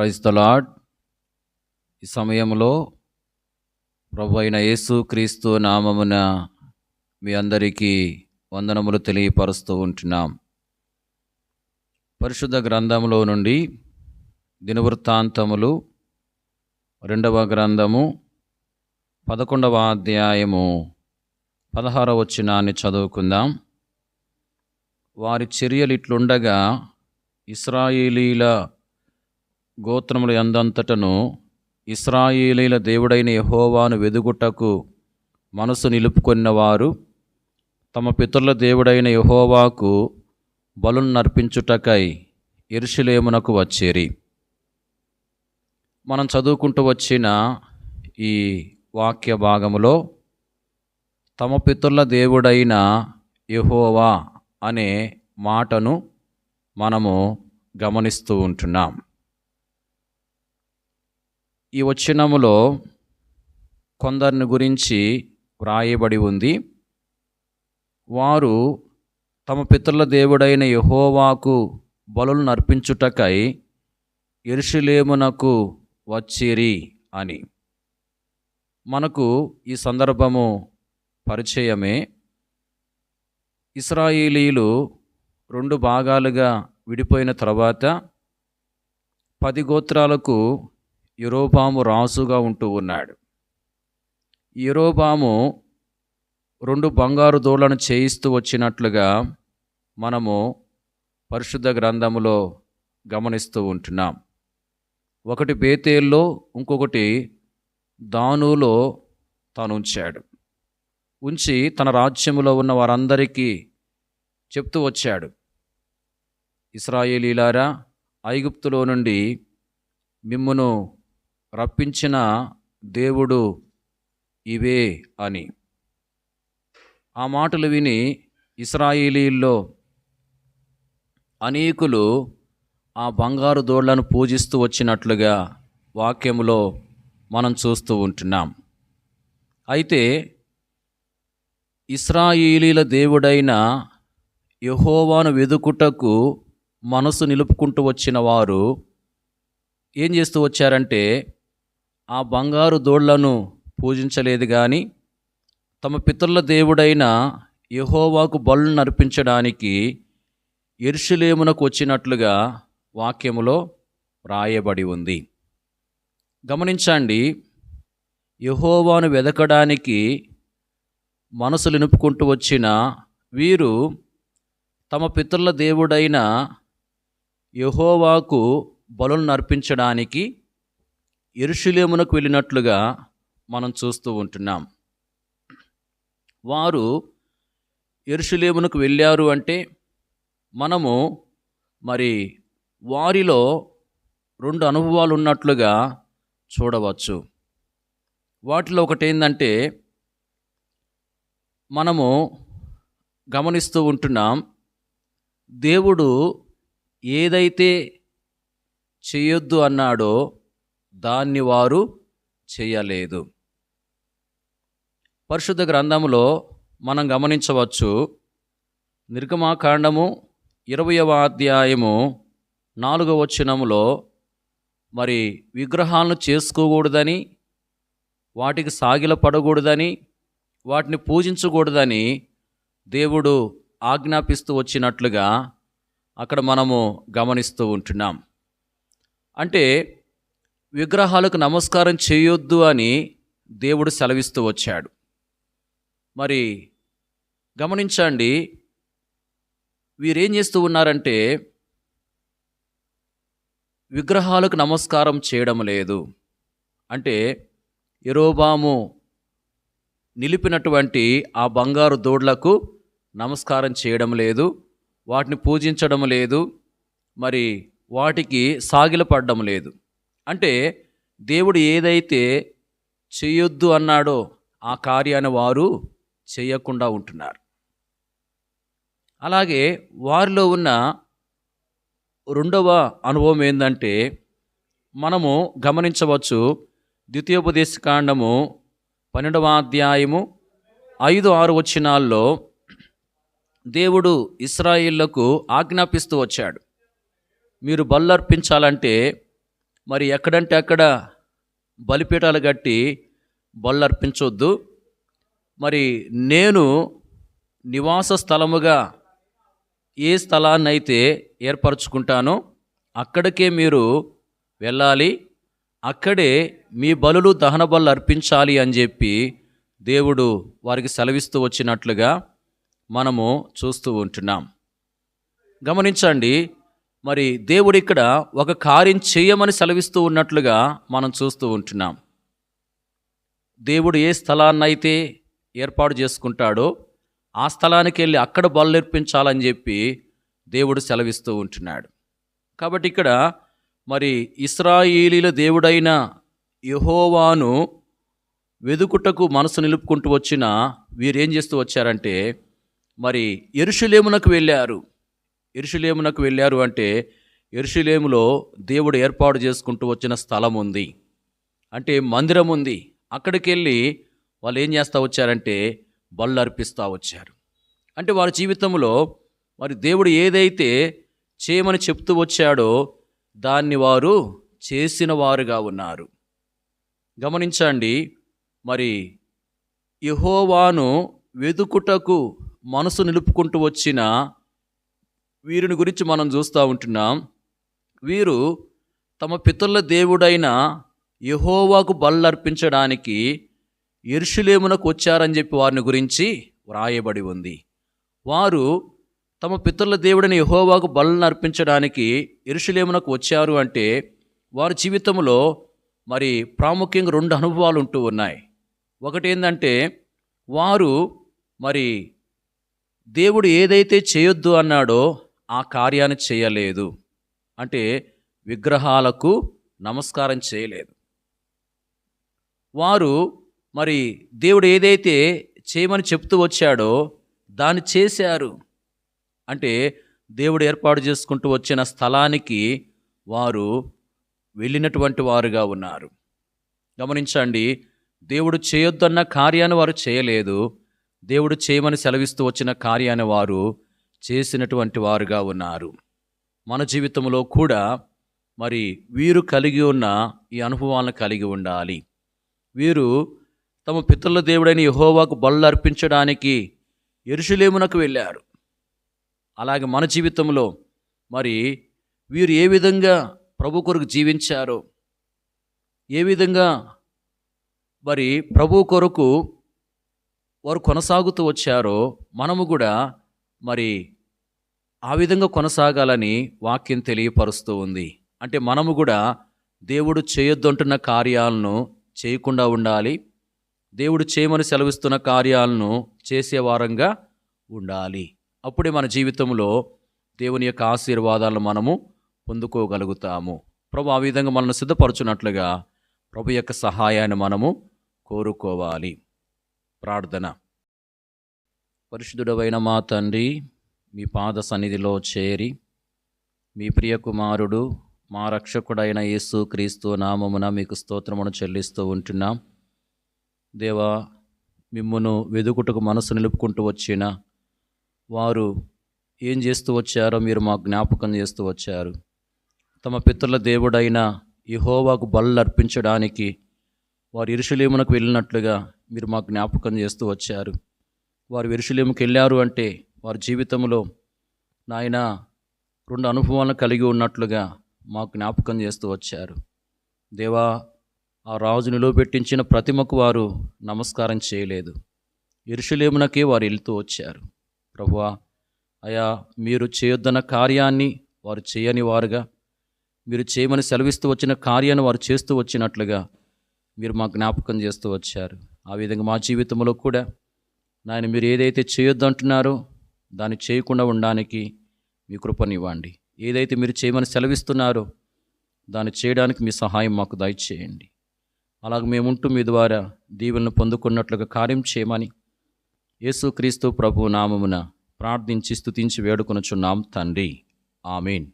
Praise the lord. ఈ సమయంలో ప్రభు అయిన యేసు క్రీస్తు నామమున మీ అందరికీ వందనములు తెలియపరుస్తూ ఉంటున్నాం. పరిశుద్ధ గ్రంథంలో నుండి దినవృత్తాంతములు 2వ గ్రంథము 11వ అధ్యాయము 16వ వచనాన్ని చదువుకుందాం. వారి చర్యలు ఇట్లుండగా ఇశ్రాయేలీల గోత్రముల యందంతటను ఇశ్రాయేలీల దేవుడైన యెహోవాను వెదుగుటకు మనసు నిలుపుకొన్నవారు తమ పితరుల దేవుడైన యెహోవాకు బలులు నర్పించుటకై యెరూషలేమునకు వచ్చిరి. మనం చదువుకుంటూ వచ్చిన ఈ వాక్య భాగములో తమ పితరుల దేవుడైన యెహోవా అనే మాటను మనము గమనిస్తూ ఉంటున్నాం. ఈ వచనములో కొందరిని గురించి వ్రాయబడి ఉంది. వారు తమ పితరుల దేవుడైన యెహోవాకు బలులు నర్పించుటకై యెరూషలేమునకు వచ్చిరి అని. మనకు ఈ సందర్భము పరిచయమే. ఇశ్రాయేలీలు 2 భాగాలుగా విడిపోయిన తర్వాత 10 గోత్రాలకు యరొబాము రాజుగా ఉంటూ ఉన్నాడు. యరొబాము 2 బంగారు దూడలను చేయిస్తూ వచ్చినట్లుగా మనము పరిశుద్ధ గ్రంథములో గమనిస్తూ ఉంటున్నాం. ఒకటి బేతేల్లో, ఇంకొకటి దానులో తాను ఉంచాడు. ఉంచి తన రాజ్యములో ఉన్న వారందరికీ చెప్తూ వచ్చాడు, ఇశ్రాయేలీలారా, ఐగుప్తులో నుండి మిమ్మును రప్పించిన దేవుడు ఇవే అని. ఆ మాటలు విని ఇశ్రాయేలీల్లో అనేకులు ఆ బంగారు దూడలను పూజిస్తూ వచ్చినట్లుగా వాక్యములో మనం చూస్తూ ఉంటున్నాం. అయితే ఇశ్రాయేలీల దేవుడైన యెహోవాను వెదుకుటకు మనసు నిలుపుకుంటూ వచ్చిన వారు ఏం చేస్తూ వచ్చారంటే, ఆ బంగారు దూడలను పూజించలేదు కానీ తమ పితరుల దేవుడైన యెహోవాకు బలులు నర్పించడానికి యెరూషలేమునకు వచ్చినట్లుగా వాక్యములో వ్రాయబడి ఉంది. గమనించండి, యెహోవాను వెదకడానికి మనసులు నిలుపుకుంటూ వచ్చిన వీరు తమ పితరుల దేవుడైన యెహోవాకు బలులు నర్పించడానికి యెరూషలేమునకు వెళ్ళినట్లుగా మనం చూస్తూ ఉంటున్నాం. వారు యెరూషలేమునకు వెళ్ళారు అంటే మనము మరి వారిలో 2 అనుభవాలు ఉన్నట్లుగా చూడవచ్చు. వాటిలో ఒకటి ఏంటంటే, మనము గమనిస్తూ ఉంటున్నాం, దేవుడు ఏదైతే చేయొద్దు అన్నాడో దాన్ని వారు చేయలేదు. పరిశుద్ధ గ్రంథములో మనం గమనించవచ్చు. నిర్గమాకాండము 20వ అధ్యాయము 4వ వచనములో మరి విగ్రహాలను చేసుకోకూడదని, వాటికి సాగిలపడకూడదని, వాటిని పూజించకూడదని దేవుడు ఆజ్ఞాపిస్తూ వచ్చినట్లుగా అక్కడ మనము గమనిస్తూ ఉంటున్నాం. అంటే విగ్రహాలకు నమస్కారం చేయొద్దు అని దేవుడు సెలవిస్తూ వచ్చాడు. మరి గమనించండి, వీరేం చేస్తూ ఉన్నారంటే విగ్రహాలకు నమస్కారం చేయడం లేదు. అంటే యరొబాము నిలిపినటువంటి ఆ బంగారు దూడలకు నమస్కారం చేయడం లేదు, వాటిని పూజించడం లేదు, మరి వాటికి సాగిలపడడం లేదు. అంటే దేవుడు ఏదైతే చేయొద్దు అన్నాడో ఆ కార్యాన్ని వారు చేయకుండా ఉంటున్నారు. అలాగే వారిలో ఉన్న 2వ అనుభవం ఏంటంటే, మనము గమనించవచ్చు. ద్వితీయోపదేశకాండము 12వ అధ్యాయము 5-6 వచనాల్లో దేవుడు ఇశ్రాయేళ్లకు ఆజ్ఞాపిస్తూ వచ్చాడు, మీరు బలులు అర్పించాలంటే మరి ఎక్కడంటే అక్కడ బలిపీఠాలు కట్టి బళ్ళు అర్పించొద్దు. మరి నేను నివాస స్థలముగా ఏ స్థలాన్నైతే ఏర్పరచుకుంటానో అక్కడికే మీరు వెళ్ళాలి, అక్కడే మీ బలులు దహన బలు అర్పించాలి అని చెప్పి దేవుడు వారికి సెలవిస్తూ వచ్చినట్లుగా మనము చూస్తూ ఉంటున్నాం. గమనించండి, మరి దేవుడు ఇక్కడ ఒక కార్యం చేయమని సెలవిస్తూ ఉన్నట్లుగా మనం చూస్తూ ఉంటున్నాం. దేవుడు ఏ స్థలాన్నైతే ఏర్పాటు చేసుకుంటాడో ఆ స్థలానికి వెళ్ళి అక్కడ బలు అర్పించాలని చెప్పి దేవుడు సెలవిస్తూ ఉంటున్నాడు. కాబట్టి ఇక్కడ మరి ఇశ్రాయేలీల దేవుడైన యెహోవాను వెదుకుటకు మనసు నిలుపుకుంటూ వచ్చిన వీరేం చేస్తూ వచ్చారంటే మరి యెరూషలేమునకు వెళ్ళారు. యెరూషలేమునకు వెళ్ళారు అంటే యెరూషలేములో దేవుడు ఏర్పాటు చేసుకుంటూ వచ్చిన స్థలం ఉంది, అంటే మందిరం ఉంది. అక్కడికి వెళ్ళి వాళ్ళు ఏం చేస్తూ వచ్చారంటే బళ్ళు అర్పిస్తూ వచ్చారు. అంటే వారి జీవితంలో మరి దేవుడు ఏదైతే చేయమని చెప్తూ వచ్చాడో దాన్ని వారు చేసిన వారుగా ఉన్నారు. గమనించండి, మరి యెహోవాను వెదుకుటకు మనసు నిలుపుకుంటూ వచ్చిన వీరిని గురించి మనం చూస్తూ ఉంటున్నాం. వీరు తమ పితరుల దేవుడైన యెహోవాకు బళ్ళు అర్పించడానికి యెరూషలేమునకు వచ్చారని చెప్పి వారిని గురించి వ్రాయబడి ఉంది. వారు తమ పితరుల దేవుడైన యెహోవాకు బలులను అర్పించడానికి యెరూషలేమునకు వచ్చారు అంటే వారి జీవితంలో మరి ప్రాముఖ్యంగా 2 అనుభవాలు ఉంటూ ఉన్నాయి. ఒకటి ఏంటంటే వారు మరి దేవుడు ఏదైతే చేయొద్దు అన్నాడో ఆ కార్యాన్ని చేయలేదు, అంటే విగ్రహాలకు నమస్కారం చేయలేదు. వారు మరి దేవుడు ఏదైతే చేయమని చెప్తూ వచ్చాడో దాన్ని చేశారు, అంటే దేవుడు ఏర్పాటు చేసుకుంటూ వచ్చిన స్థలానికి వారు వెళ్ళినటువంటి వారుగా ఉన్నారు. గమనించండి, దేవుడు చేయొద్దన్న కార్యాన్ని వారు చేయలేదు, దేవుడు చేయమని సెలవిస్తూ వచ్చిన కార్యాన్ని వారు చేసినటువంటి వారుగా ఉన్నారు. మన జీవితంలో కూడా మరి వీరు కలిగి ఉన్న ఈ అనుభవాలను కలిగి ఉండాలి. వీరు తమ పితరుల దేవుడైన యెహోవాకు బలులు అర్పించడానికి యెరూషలేమునకు వెళ్ళారు. అలాగే మన జీవితంలో మరి వీరు ఏ విధంగా ప్రభు కొరకు జీవించారో, ఏ విధంగా మరి ప్రభు కొరకు వారు కొనసాగుతూ వచ్చారో మనము కూడా మరి ఆ విధంగా కొనసాగాలని వాక్యం తెలియపరుస్తూ ఉంది. అంటే మనము కూడా దేవుడు చేయొద్దంటున్న కార్యాలను చేయకుండా ఉండాలి, దేవుడు చేయమని సెలవిస్తున్న కార్యాలను చేసేవారంగా ఉండాలి. అప్పుడే మన జీవితంలో దేవుని యొక్క ఆశీర్వాదాలను మనము పొందుకోగలుగుతాము. ప్రభు ఆ విధంగా మనల్ని సిద్ధపరచునట్లుగా ప్రభు యొక్క సహాయాన్ని మనము కోరుకోవాలి. ప్రార్థన. పరిశుద్ధుడవైన మా తండ్రి, మీ పాద సన్నిధిలో చేరి మీ ప్రియ కుమారుడు మా రక్షకుడైన యేసు క్రీస్తు నామమున మీకు స్తోత్రమును చెల్లిస్తూ ఉంటున్నాం. దేవా, మిమ్మును వెదుకుటకు మనసు నిలుపుకుంటూ వచ్చిన వారు ఏం చేస్తూ వచ్చారో మీరు మాకు జ్ఞాపకం చేస్తూ వచ్చారు. తమ పితరుల దేవుడైన యెహోవాకు బలులు అర్పించడానికి వారు యెరూషలేమునకు వెళ్ళినట్లుగా మీరు మాకు జ్ఞాపకం చేస్తూ వచ్చారు. వారు యెరూషలేముకు వెళ్ళారు అంటే వారి జీవితంలో నాయన 2 అనుభవాలను కలిగి ఉన్నట్లుగా మాకు జ్ఞాపకం చేస్తూ వచ్చారు. దేవా, ఆ రాజు నిలువబెట్టించిన ప్రతిమకు వారు నమస్కారం చేయలేదు, యెరూషలేమునకే వారు వెళ్తూ వచ్చారు. ప్రభువా, అయా, మీరు చేయొద్దన్న కార్యాన్ని వారు చేయని వారుగా, మీరు చేయమని సెలవిస్తూ వచ్చిన కార్యాన్ని వారు చేస్తూ వచ్చినట్లుగా మీరు మా జ్ఞాపకం చేస్తూ వచ్చారు. ఆ విధంగా మా జీవితంలో కూడా నాయన మీరు ఏదైతే చేయొద్దంటున్నారో దాన్ని చేయకుండా ఉండడానికి మీ కృపనివ్వండి. ఏదైతే మీరు చేయమని సెలవిస్తున్నారో దాన్ని చేయడానికి మీ సహాయం మాకు దయచేయండి. అలాగే మేముంటూ మీ ద్వారా దీవెనలు పొందుకున్నట్లుగా కార్యం చేయమని యేసుక్రీస్తు ప్రభు నామమున ప్రార్థించి స్తుతించి వేడుకొనుచున్నాం తండ్రి. ఆమేన్.